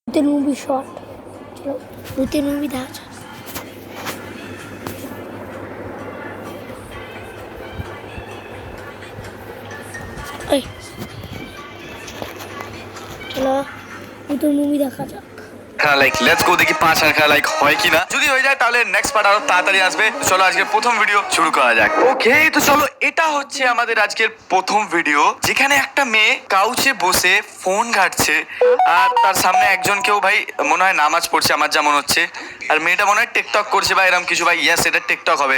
ভূতের movie short, চলো ভূতের মুভি দেখা যাক। এই চলো ভূতের মুভি দেখা যাক। লাইক লেটস গো, দেখি 5 আনা লাইক হয় কিনা। যদি হয়ে যায় তাহলে নেক্সট পার্ট আরো তাড়াতাড়ি আসবে। চলো আজকের প্রথম ভিডিও শুরু করা যাক। ওকে, তো চলো এটা হচ্ছে আমাদের আজকের প্রথম ভিডিও, যেখানে একটা মেয়ে কাউচে বসে ফোন ঘাটছে আর তার সামনে একজন কেউ ভাই মনে হয় নামাজ পড়ছে আমার যা মনে হচ্ছে, আর মেয়েটা মনে হয় টিকটক করছে বা এরকম কিছু। ভাই ইয়েস, এটা টিকটক হবে।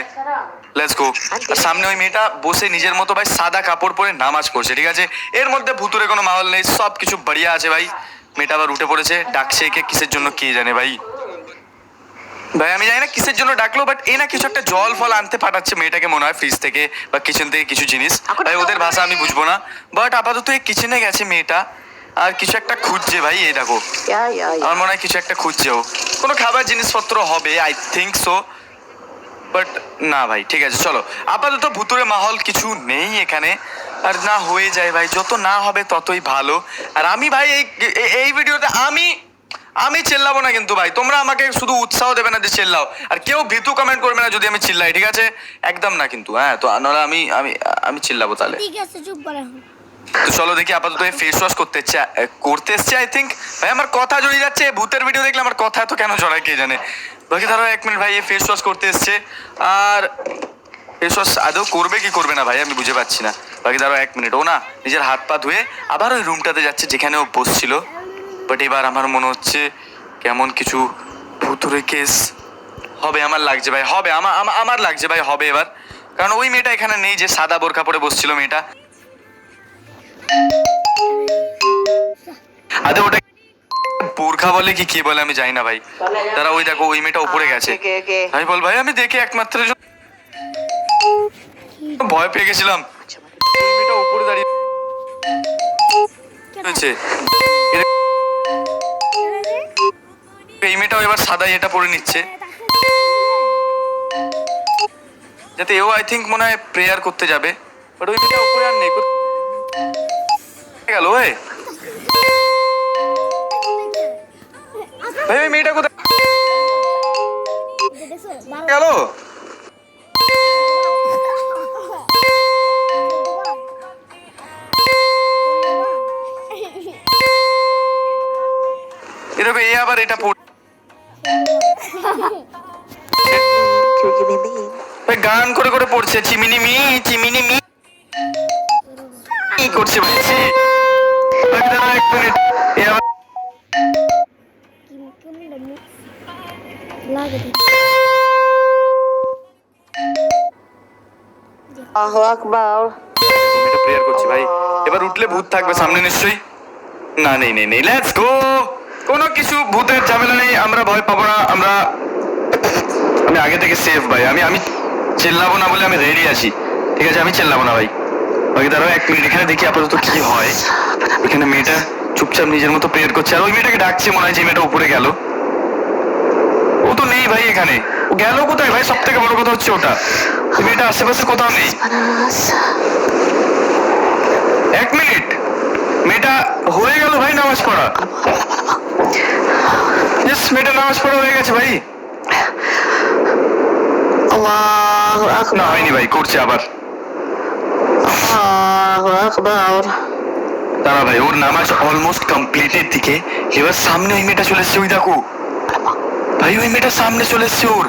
Let's go. আর সামনে ওই মেয়েটা বসে নিজের মতো ভাই সাদা কাপড় পরে নামাজ পড়ছে, ঠিক আছে। এর মধ্যে ভুতুরে কোনো মাহল নেই, সব কিছু বড়িয়া আছে ভাই। মেয়েটা আবার উঠে পড়েছে, ডাকছে একে কিসের জন্য কে জানে ভাই। ভাই আমি জানি না কিসের জন্য ডাকলো, বাট এই না কিছু একটা জল ফল আনতে পাঠাচ্ছে মেয়েটাকে মনে হয় ফ্রিজ থেকে বা কিচেন থেকে কিছু জিনিস। ভাই ওদের ভাষা আমি বুঝবো না, বাট আপাতত এই কিচেনে গেছে মেয়েটা আর কিছু একটা খুঁজছে ভাই। এই দেখো আমার মনে হয় কিছু একটা খুঁজছে ও, কোনো খাবার জিনিসপত্র হবে আই থিঙ্ক সো, বাট না ভাই ঠিক আছে। চলো আপাতত ভুতুরে মাহল কিছু নেই এখানে, আর না হয়ে যায় ভাই, যত না হবে ততই ভালো। আর আমি ভাই এই ভিডিওতে আমি চিল্লাবো না কিন্তু ভাই, তোমরা আমাকে শুধু উৎসাহ দেবে না যে চিল্লাও, আর কেউ ভীতু কমেন্ট করবে না যদি আমি চিল্লাই, ঠিক আছে? একদম না কিন্তু, হ্যাঁ। তো নাহলে আমি চিল্লাবো তাহলে। ঠিক আছে, চুপ করে এখন। তো চলো দেখি আপাতত ফেস ওয়াশ করতে এসছে আই থিঙ্ক। ভাই আমার কথা জড়িয়ে যাচ্ছে, ভূতের ভিডিও দেখলে আমার কথা তো কেন জড়ায় কে জানে। বাকি ধরো 1 মিনিট ভাই, ফেস ওয়াশ করতে এসছে। আর ফেস ওয়াশ আদৌ করবে কি করবে না ভাই আমি বুঝে পাচ্ছি না। বাকি ধরো 1 মিনিট, ও না নিজের হাত পা ধুয়ে আবার ওই রুমটাতে যাচ্ছে যেখানে ও বসছিল। বাট এবার আমার মনে হচ্ছে কেমন কিছু ভুতুরে কেস হবে আমার লাগছে ভাই, হবে আমার লাগছে ভাই হবে এবার। কারণ ওই মেয়েটা এখানে নেই যে সাদা বোরখা পরে বসছিল মেয়েটা। আরে ওটা বোরখা বলে কি বলে আমি জানি না ভাই। তারা ওই দেখো ওই মেয়েটা উপরে গেছে। আমি বল ভাই, আমি দেখে একমাত্র ভয় পেয়ে গেছিলাম। ওই মেয়েটা উপরে দাঁড়িয়ে আছে। এই মেয়েটাও এবার সাদা এটা পরে নিচ্ছে, যাতে এও আই থিঙ্ক মনে হয় প্রেয়ার করতে যাবে। বাট ওই মেয়েটা উপরে আর নেই, গেল ওই ভাই। ওই মেয়েটা কোথায় গেল? এরকম এ আবার এটা গান করে করে পড়ছে, চিমিনি মি চিমিনি মি করছে বলছি। এক মিনিট, এ আবার প্রেয়ার করছি ভাই। এবার উঠলে ভূত থাকবে সামনে নিশ্চয়ই। না নেই নেই নেই, লেটস গো। কোনো কিছু ভূতের ঝামেলা নেই, আমরা ভয় পাবো না। আমি আগে থেকে সেফ ভাই। আমি চিল্লাবো না বলে আমি রেডি আছি, ঠিক আছে? আমি চিল্লাবো না ভাই। বাকি দাঁড়াও 1 মিনিট, এখানে দেখি আপাতত কি হয়। এখানে মেয়েটা চুপচাপ নিজের মতো প্রেয়ার করছে, আর ওই মেয়েটাকে ডাকছে মনে হয় যে মেয়েটা উপরে গেল। ও তো নেই ভাই এখানে, ও গেল কোথায় ভাই? সব থেকে বড় কথা হচ্ছে ওটা, মেয়েটা আশেপাশে কোথাও নেই। 1 মিনিট, মেয়েটা হয়ে গেল ভাই নামাজ পড়া। মেয়েটা নামাজ পড়া হয়ে গেছে ভাই। না হয়নি ভাই, করছে আবার। দাঁড়া ভাই, ওর নামাজ অলমোস্ট কমপ্লিটের দিকে। এবার সামনে ওই মেয়েটা চলে এসছে, ওই দেখো ভাই, ওই মেয়েটা সামনে চলে এসছে ওর,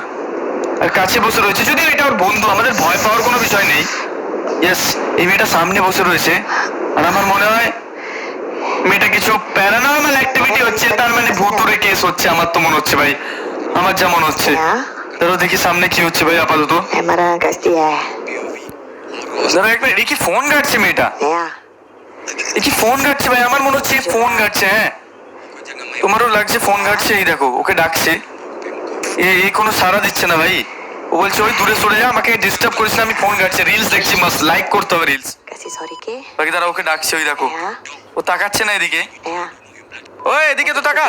আর কাছে বসে রয়েছে। যদি এটা ওর বন্ধু, আমাদের ভয় পাওয়ার কোনো বিষয় নেই। ইয়েস, এই মেয়েটা সামনে বসে রয়েছে, আর আমার মনে হয় মেয়েটা কিছু প্যারানর্মাল অ্যাক্টিভিটি হচ্ছে, তার মানে ভুতুরে কেস হচ্ছে। আমার তো মনে হচ্ছে ভাই, আমার যা মনে হচ্ছে। ধরো দেখি সামনে কি হচ্ছে ভাই আপাতত। ধরো এক মিনিট, কি ফোন ঘাটছে মেয়েটা? কি ফোন ঘাটছে ভাই? আমার মনে হচ্ছে ফোন ঘাটছে। হ্যাঁ, তোমারও লাগছে ফোন ঘাটছে? এই দেখো ওকে ডাকছে, এই কোনো সাড়া দিচ্ছে না ভাই। ও বলছে ওই দূরে সরে যা, আমাকে ডিস্টার্ব করিস না, আমি ফোন ঘাটছে, রিলস দেখছি, মাস্ট লাইক করতে হবে রিলস। বাকি তারা ওকে ডাকছে, ওই দেখো ও তাকাচ্ছে না এদিকে। ওই এদিকে তো তাকা।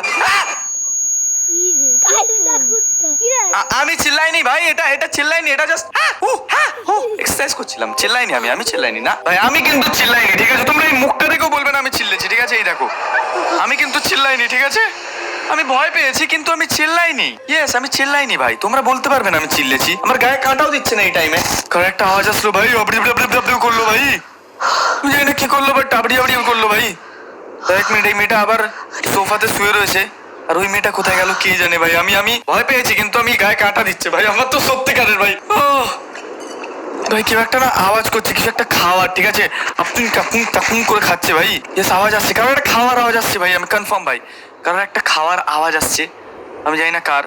আমি চিল্লাইনি ভাই, এটা চিল্লাইনি, এটা জাস্ট এক্সারসাইজ করছিলাম। চিল্লাইনি আমি চিল্লাইনি না ভাই, আমি কিন্তু চিল্লাইনি, ঠিক আছে? তোমরা এই মুখটা দেখেও বলবে না আমি চিল্লেছি, ঠিক আছে? এই দেখো আমি কিন্তু চিল্লাইনি, ঠিক আছে? আমি ভয় পেয়েছি কিন্তু আমি চিল্লাইনি। ইয়েস, আমি চিল্লাইনি ভাই, তোমরা বলতে পারবে না আমি চিল্লেছি? আমার গায়ে কাঁটাও দিচ্ছে না এই টাইমে। কারণ একটা আওয়াজ আসলো ভাই, আবড়ি করলো ভাই, তুমি জানি না কি করলো, বাট আবড়ি করলো ভাই। এক মিনিট, এই মেয়েটা আবার সোফাতে শুয়ে রয়েছে, আর ওই মেয়েটা কোথায় গেল কে জানে ভাই। আমি ভয় পেয়েছি কিন্তু আমি গায়ে কাঁটা দিচ্ছে ভাই, আমার তো সত্যিকারের ভাই। ভাই কেউ একটা না আওয়াজ করছে, কিছু একটা খাওয়ার, ঠিক আছে, কাপুন কাপুন কাপুন করে খাচ্ছে ভাই। ইয়েস, আওয়াজ আসছে, কারণ একটা খাওয়ার আওয়াজ আসছে ভাই, আমি কনফার্ম ভাই, কারণ একটা খাওয়ার আওয়াজ আসছে, আমি জানি না কার।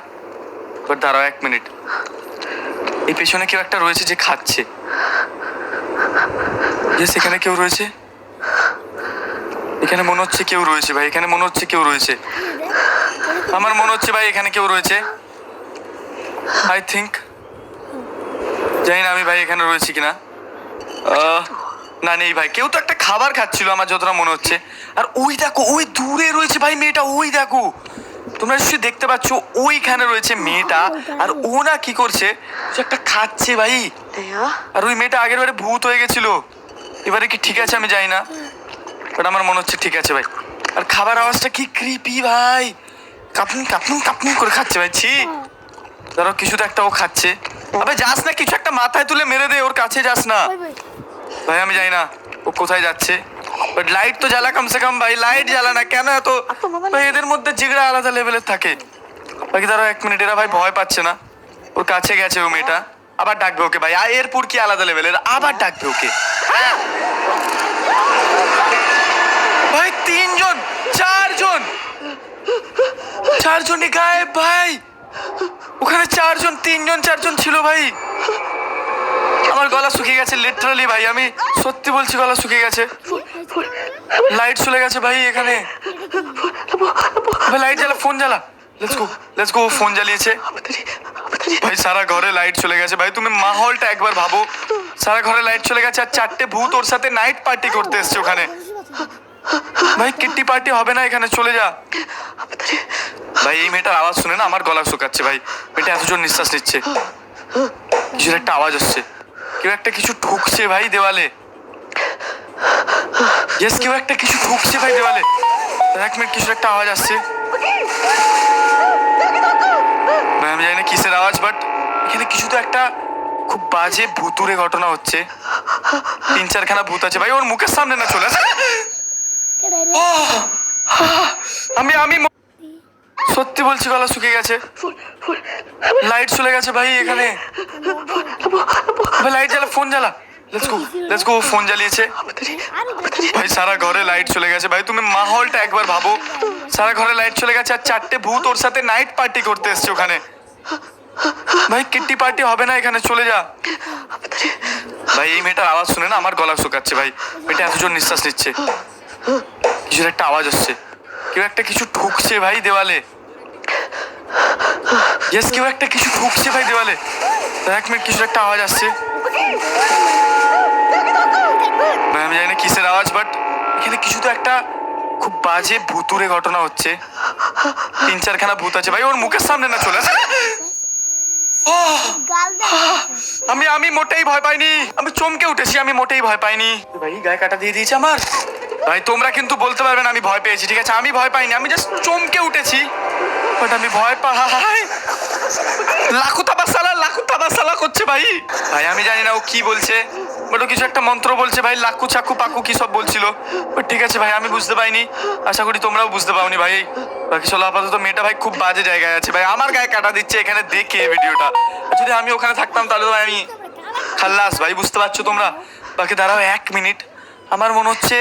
বাট দাঁড়াও এক মিনিট, এই পেছনে কেউ একটা রয়েছে যে খাচ্ছে। ইয়েস, এখানে কেউ রয়েছে, এখানে মনে হচ্ছে কেউ রয়েছে ভাই, এখানে মনে হচ্ছে কেউ রয়েছে, আমার মনে হচ্ছে ভাই এখানে কেউ রয়েছে। আই থিঙ্ক, জানি না আমি ভাই এখানে রয়েছি কিনা। না নেই ভাই, কেউ তো একটা খাবার খাচ্ছিল আমার যতটা মনে হচ্ছে। আর ওই দেখো, ওই দূরে রয়েছে ভাই মেয়েটা, ওই দেখো, তোমরা নিশ্চয়ই দেখতে পাচ্ছ ওইখানে রয়েছে মেয়েটা। আর ও না কি করছে, কিছু একটা খাচ্ছে ভাই। আর ওই মেয়েটা আগের বারে ভূত হয়ে গেছিল, এবারে কি ঠিক আছে আমি জানি না, বাট আমার মনে হচ্ছে ঠিক আছে ভাই। আর খাবার আওয়াজটা কি ক্রিপি ভাই, কাপুন কাপুন কাপুন করে খাচ্ছে ভাই। ছি, ধরো কিছু তো একটা ও খাচ্ছে। আবে যাস না, কিছু একটা মাথায় তুলে মেরে দে, ওর কাছে যাস না ভাই। আমি জানি না ও কোথায় যাচ্ছে, বাট লাইট তো জ্বালা কমসে কম ভাই, লাইট জ্বালা না কেন এত ভাই? এদের মধ্যে জিগড়া আলাদা লেভেলের থাকে। বাকি ধরো এক মিনিট, এরা ভাই ভয় পাচ্ছে না, ওর কাছে গেছে ও মেয়েটা, আবার ডাকবে ওকে ভাই। এরপর কি আলাদা লেভেলের, আবার ডাকবে ওকে ভাই। 3 জন 4 জন, 4 জনই গায়েব ভাই, ওখানে 4 জন, 3 জন 4 জন ছিল ভাই। আমার গলা শুকিয়ে গেছে লিটারালি ভাই, আমি সত্যি বলছি গলা শুকিয়ে গেছে। লাইট চলে গেছে ভাই এখানে, লাইট জ্বালা, ফোন জ্বালা, লেটস গো। ফোন জ্বালিয়েছে ভাই, সারা ঘরে লাইট চলে গেছে ভাই। তুমি মাহলটা একবার ভাবো, সারা ঘরে লাইট চলে গেছে, আর 4টে ভূত ওর সাথে নাইট পার্টি করতে এসছে ওখানে। ভাই কিট্টি পার্টি হবে না এখানে, চলে যা ভাই। এই মেয়েটার আওয়াজ শুনে না আমার গলা শুকাচ্ছে ভাই, মেয়েটা এত জোর নিঃশ্বাস নিচ্ছে। কিছুর একটা আওয়াজ আসছে, কেউ একটা কিছু ঠুকছে ভাই দেওয়ালে। ইয়েস, কেউ একটা কিছু ঠুকছে ভাই দেওয়ালে। এক মিনিট, কিছুর একটা আওয়াজ আসছে ভাই, আমি জানি না কিসের আওয়াজ, বাট এখানে কিছু তো একটা খুব বাজে ভুতুরে ঘটনা হচ্ছে। 3-4 খানা ভূত আছে ভাই, ওর মুখের সামনে না চলে আসে। আমি সত্যি বলছি গলা শুকিয়ে গেছে। লাইট চলে গেছে ভাই এখানে, লাইট জ্বালা, ফোন জ্বালা, লেটস গো। ফোন জ্বালিয়েছে ভাই, সারা ঘরে লাইট চলে গেছে ভাই। তুমি মাহলটা একবার ভাবো, সারা ঘরে লাইট চলে গেছে, আর 4টে ভূত ওর সাথে নাইট পার্টি করতে এসছে ওখানে। ভাই কিট্টি পার্টি হবে না এখানে, চলে যা ভাই। এই মেয়েটার আওয়াজ শুনে না আমার গলা শুকাচ্ছে ভাই, মেয়েটা এত জোর নিঃশ্বাস নিচ্ছে। কিছুর একটা আওয়াজ আসছে, কেউ একটা কিছু ঠুকছে ভাই দেওয়ালে। ইয়েস, কেউ একটা কিছু ঠুকছে ভাই দেওয়ালে। এক মিনিট, কিছুর একটা আওয়াজ আসছে ভাই, আমি জানি না কিসের আওয়াজ, বাট এখানে কিছু তো একটা খুব বাজে ভুতুরে ঘটনা হচ্ছে। 3-4 খানা ভূত আছে ভাই, ওর মুখের সামনে না চলে আসে। আমি মোটেই ভয় পাইনি, আমি চমকে উঠেছি, আমি মোটেই ভয় পাইনি ভাই। গায়ে কাটা দিয়ে দিয়েছে আমার ভাই। তোমরা কিন্তু বলতে পারবে না আমি ভয় পেয়েছি, ঠিক আছে? আমি ভয় পাইনি, আমি জাস্ট চমকে উঠেছি, বাট আমি ভয় পাই। লাখো তাবাসালা করছে ভাই। আমি জানি না ও কি বলছে, বাট ও কিছু একটা মন্ত্র বলছে ভাই, লাকু চাকু পাকু কি সব বলছিল, বাট ঠিক আছে ভাই, আমি বুঝতে পাইনি, আশা করি তোমরাও বুঝতে পাওনি ভাই। বাকি চলো, আপাতত মেয়েটা ভাই খুব বাজে জায়গায় আছে ভাই, আমার গায়ে কাটা দিচ্ছে এখানে দেখে ভিডিওটা। যদি আমি ওখানে থাকতাম তাহলে তো ভাই আমি খাল্লাস ভাই, বুঝতে পারছো তোমরা? বাকি দাঁড়াও 1 মিনিট, আমার মনে হচ্ছে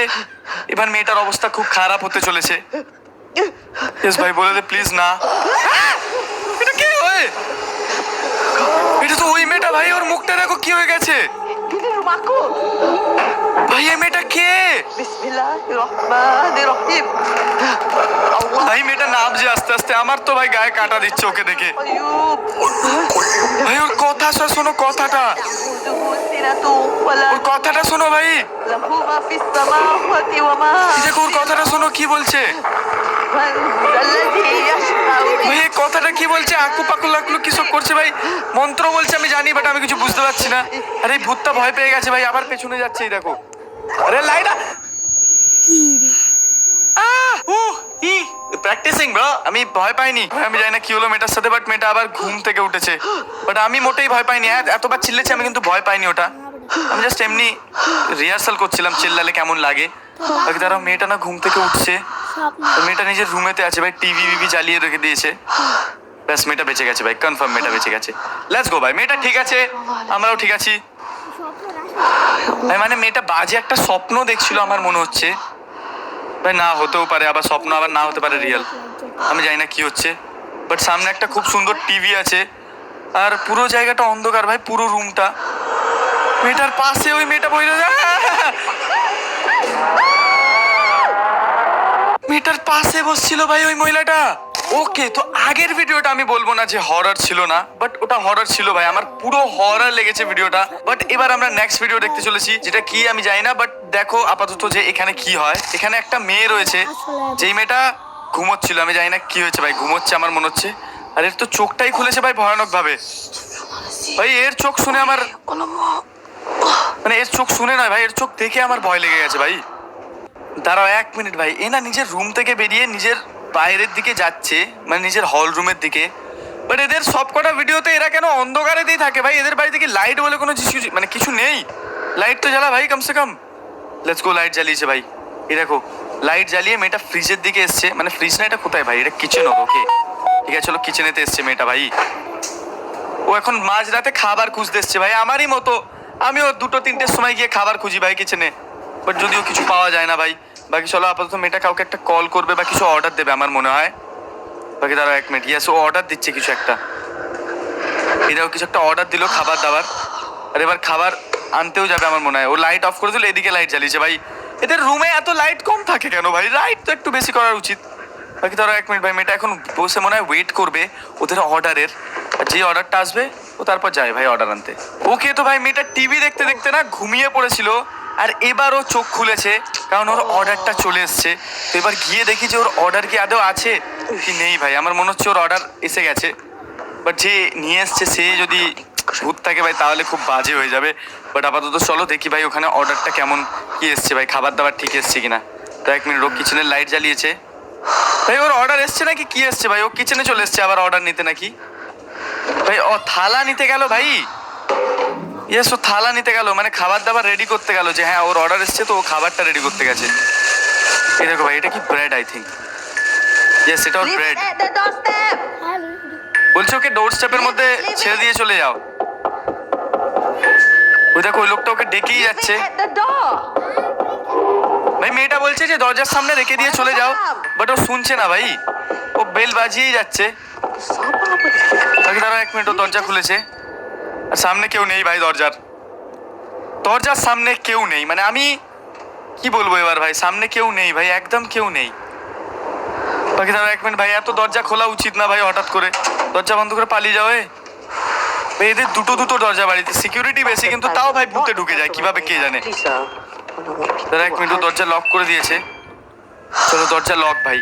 এবার মেয়েটার অবস্থা খুব খারাপ হতে চলেছে। ইয়েস ভাই, বলে দে প্লিজ না। এটা কে হয়? এটা তো ওই মেয়েটা ভাই, ওর মুখটা দেখো কি হয়ে গেছে ভাই। এই মেয়েটা কে ভাই? মেয়েটা নামছে আস্তে আস্তে, আমার তো ভাই গায়ে কাটা দিচ্ছে ওকে দেখে ভাই। ওর কথা শোনো, কথাটা, ওর কথাটা শোনো ভাই, দেখো ওর কথাটা শোনো কি বলছে ভাই। এই কথাটা কি বলছে? আকু পাকু লাকলু কি সব করছে ভাই, মন্ত্র বলছে আমি জানি, বাট আমি কিছু বুঝতে পারছি না। আরে এই ভূতটা ভয় পেয়ে গেছে ভাই, আবার পেছনে যাচ্ছে, এই দেখো। আরে লাইট, প্র্যাকটিসিং ব্রো। আমি ভয় পাইনি, আমি জানি না কি হলো মেয়েটার সাথে, বাট মেয়েটা আবার ঘুম থেকে উঠেছে। বাট আমি মোটেই ভয় পাইনি। হ্যাঁ, এতবার চিল্লেছে আমি কিন্তু ভয় পাইনি ওটা। আমি জাস্ট এমনি রিহার্সাল করছিলাম চিল্লালে কেমন লাগে। বাকি তারা মেয়েটা না ঘুম থেকে উঠছে, মেয়েটা নিজের রুমেতে আছে ভাই, টিভি জ্বালিয়ে রেখে দিয়েছে। ব্যাস মেয়েটা বেঁচে গেছে ভাই, কনফার্ম মেয়েটা বেঁচে গেছে। লেটস গো ভাই, মেয়েটা ঠিক আছে, আমরাও ঠিক আছি ভাই। মানে মেয়েটা বাজে একটা স্বপ্ন দেখছিল আমার মনে হচ্ছে ভাই, না হতেও পারে আবার স্বপ্ন, আবার না হতে পারে রিয়েল। আমি জানি না কি হচ্ছে, বাট সামনে একটা খুব সুন্দর টিভি আছে আর পুরো জায়গাটা অন্ধকার ভাই, পুরো রুমটা। মেয়েটার পাশে ওই মেয়েটা বসে মেয়েটার পাশে বসছিল ভাই ওই মহিলাটা। ওকে, তো আগের ভিডিওটা আমি বলবো না যে হরর ছিল না, বাট ওটা হরর ছিল ভাই, আমার পুরো হরর লেগেছে ভিডিওটা। বাট এবার আমরা নেক্সট ভিডিও দেখতে চলেছি, যেটা কি আমি জানি না, বাট দেখো আপাতত যে এখানে কি হয়। এখানে একটা মেয়ে রয়েছে, যেই মেয়েটা ঘুমোচ্ছিল, আমি জানি না কি হয়েছে ভাই, ঘুমোচ্ছে আমার মনে হচ্ছে। আর এর তো চোখটাই খুলেছে ভাই ভয়ানক ভাবে। ভাই এর চোখ শুনে আমার, মানে এর চোখ শুনে নয় ভাই, এর চোখ দেখে আমার ভয় লেগে গেছে ভাই। দাঁড়াও 1 মিনিট ভাই, এ না নিজের রুম থেকে বেরিয়ে নিজের বাইরের দিকে যাচ্ছে, মানে নিজের হল রুমের দিকে। বাট এদের সবকটা ভিডিওতে এরা কেন অন্ধকারেতেই থাকে ভাই? এদের বাড়ি থেকে লাইট বলে কোনো মানে কিছু নেই। লাইট তো জ্বালা ভাই কমসে কম। লেটস গো, লাইট জ্বালিয়েছে ভাই। এই দেখো লাইট জ্বালিয়ে মেয়েটা ফ্রিজের দিকে এসছে, মানে ফ্রিজ না, এটা কোথায় ভাই? এটা কিচেন। ওকে ঠিক আছে, চলো কিচেনেতে এসছে মেয়েটা ভাই। ও এখন মাঝরাতে খাবার খুঁজতে এসছে ভাই, আমারই মতো। আমিও 2-3টের সময় গিয়ে খাবার খুঁজি ভাই কিচেনে, বাট যদিও কিছু পাওয়া যায় না ভাই। বাকি চলো আপাতত মেয়েটা কাউকে একটা কল করবে বা কিছু অর্ডার দেবে আমার মনে হয়। বাকি দাঁড়াও 1 মিনিট, ইয়েস ও অর্ডার দিচ্ছে কিছু একটা। এরাও কিছু একটা অর্ডার দিল খাবার দাবার, আর এবার খাবার আনতেও যাবে আমার মনে হয়। ও লাইট অফ করে দিল, এদিকে লাইট জ্বালিয়েছে ভাই। এদের রুমে এত লাইট কম থাকে কেন ভাই? লাইট তো একটু বেশি করা উচিত। বাকি ধরো 1 মিনিট ভাই, মেয়েটা এখন বসে মনে হয় ওয়েট করবে ওদের অর্ডারের, আর যে অর্ডারটা আসবে ও তারপর যায় ভাই অর্ডার আনতে। ওকে, তো ভাই মেয়েটা টিভি দেখতে দেখতে না ঘুমিয়ে পড়েছিল, আর এবার ও চোখ খুলেছে কারণ ওর অর্ডারটা চলে এসছে। তো এবার গিয়ে দেখি যে ওর অর্ডার কি আদৌ আছে কি নেই ভাই। আমার মনে হচ্ছে ওর অর্ডার এসে গেছে, বাট যে নিয়ে এসছে সে যদি ভূত থাকে ভাই তাহলে খুব বাজে হয়ে যাবে। বাট আপাতত চলো দেখি ভাই ওখানে অর্ডারটা কেমন কি এসছে ভাই, খাবার দাবার ঠিক এসছে কিনা। তো 1 মিনিট, ও কিচেনের লাইট জ্বালিয়েছে ভাই। ওর অর্ডার এসছে নাকি কি এসছে ভাই? ও কিচেনে চলে এসছে আবার অর্ডার নিতে নাকি ভাই? ও থালা নিতে গেল ভাই। ইয়েস, ও থালা নিতে গেল, মানে খাবার দাবার রেডি করতে গেল, যে হ্যাঁ ওর অর্ডার এসছে তো ও খাবারটা রেডি করতে গেছে। এই দেখো ভাই, এটা কি ব্রেড? আই থিঙ্ক ইয়েস, এটা ওর ব্রেড। বলছে ওকে ডোর স্টেপের মধ্যে ছেড়ে দিয়ে চলে যাও। ওই দেখো ওই লোকটা ওকে ডেকেই যাচ্ছে ভাই। মেয়েটা বলছে যে দরজার সামনে রেখে দিয়ে চলে যাও, বাট ও শুনছে না ভাই, ও বেল বাজিয়েই যাচ্ছে। বাকি তারা 1 মিনিট, ও দরজা খুলেছে আর সামনে কেউ নেই ভাই। দরজার সামনে কেউ নেই, মানে আমি কি বলবো এবার ভাই, সামনে কেউ নেই ভাই, একদম কেউ নেই। বাকি তারা 1 মিনিট ভাই, এত দরজা খোলা উচিত না ভাই, হঠাৎ করে দরজা বন্ধ করে পালিয়ে যাওয়া। ভাই এদের দুটো দরজা বাড়িতে, সিকিউরিটি বেশি কিন্তু তাও ভাই ভূতে ঢুকে যায় কিভাবে কে জানে। তারা 1 মিনিট দরজা লক করে দিয়েছে। চলো দরজা লক ভাই,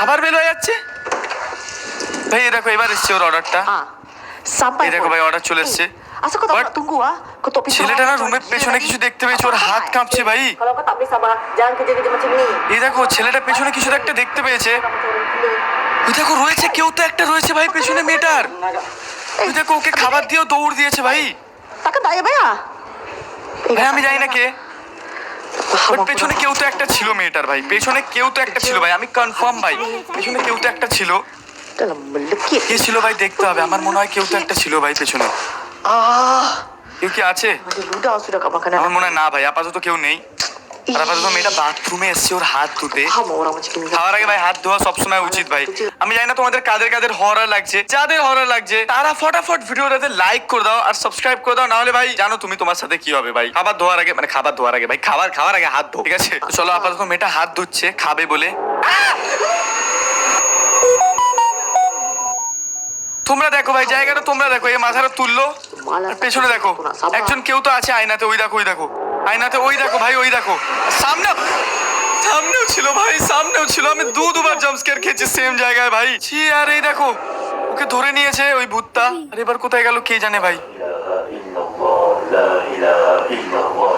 আবার বের হয়ে যাচ্ছে ভাই। এই দেখো এবার এসছে ওর অর্ডারটা। এই দেখো ভাই অর্ডার চলে এসছে। ছেলেটা না রুমের পেছনে কিছু দেখতে পেয়েছে, ওর হাত কাঁপছে ভাই। এই দেখো ছেলেটা পেছনে কিছু একটা দেখতে পেয়েছে। ওই দেখো রয়েছে, কেউ তো একটা রয়েছে ভাই পেছনে মেয়েটার। ওই দেখো ওকে খাবার দিয়েও দৌড় দিয়েছে ভাই। ভাই আমি জানি না কে, বাট পেছনে কেউ তো একটা ছিল মেয়েটার ভাই, পেছনে কেউ তো একটা ছিল ভাই, আমি কনফার্ম ভাই পেছনে কেউ তো একটা ছিল। কে ছিল ভাই দেখতে হবে, আমার মনে হয় কেউ তো একটা ছিল ভাই পেছনে। কেউ কি আছে? আমার মনে হয় না ভাই, আপাতত কেউ নেই। আর আপাতত মেয়েটা বাথরুমে এসছে ওর হাত ধুতে। খাওয়ার আগে ভাই হাত ধোয়া সবসময় উচিত ভাই। আমি জানি না তোমাদের কাদের হরর লাগছে, যাদের হরর লাগছে তারা ফটাফট ভিডিওটাতে লাইক করে দাও আর সাবস্ক্রাইব করে দাও, না হলে ভাই জানো তুমি তোমার সাথে কি হবে ভাই। খাবার ধোয়ার আগে ভাই, খাওয়ার আগে হাত ধো, ঠিক আছে? চলো আপাতত মেয়েটা হাত ধুচ্ছে খাবে বলে। তোমরা দেখো ভাই জায়গাটা, তোমরা দেখো এই মাথাটা তুললো, পেছনে দেখো একজন কেউ তো আছে আয়নাতে। ওই দেখো আয়নাতে, ওই দেখো ভাই, ওই দেখো সামনেও ছিল ভাই, সামনেও ছিল। আমি দুবার জাম্পস্কেয়ার খেয়েছি সেম জায়গায় ভাই। ছি, আর এই দেখো ওকে ধরে নিয়েছে ওই ভূতটা। আর এবার কোথায় গেল কে জানে ভাই,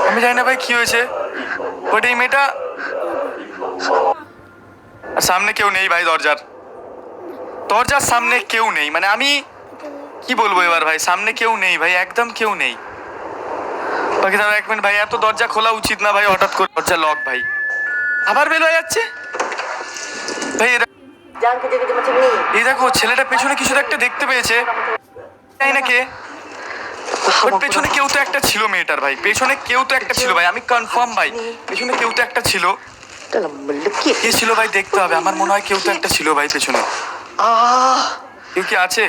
আমি জানি না ভাই কি হয়েছে। বাট এই মেয়েটা আর সামনে কেউ নেই ভাই, দরজার সামনে কেউ নেই, মানে আমি কি বলবো এবার ভাই, সামনে কেউ নেই ভাই, একদম কেউ নেই। বাকি দাঁড়া এক মিনিট ভাই, এত দরজা খোলা উচিত না ভাই, হঠাৎ করে দরজা লক ভাই, আবার বের হয়ে যাচ্ছে ভাই। এই দেখো ছেলেটা পেছনে কিছু একটা দেখতে পেয়েছে, তাই না কে? ওর পেছনে কেউ তো একটা ছিল মেয়েটার ভাই, পেছনে কেউ তো একটা ছিল ভাই, আমি কনফার্ম ভাই পেছনে কেউ তো একটা ছিল। কে ছিল ভাই দেখতে হবে, আমার মনে হয় কেউ তো একটা ছিল ভাই পেছনে। কেউ কি আছে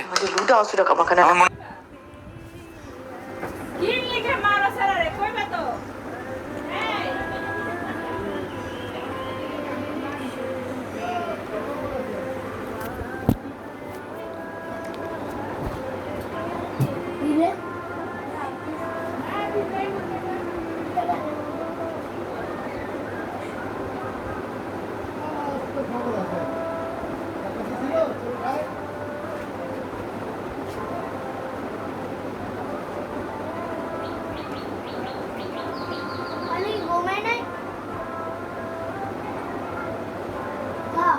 আমার মনে বুঝলে? অনেক ঘুমায় নাই? হ্যাঁ।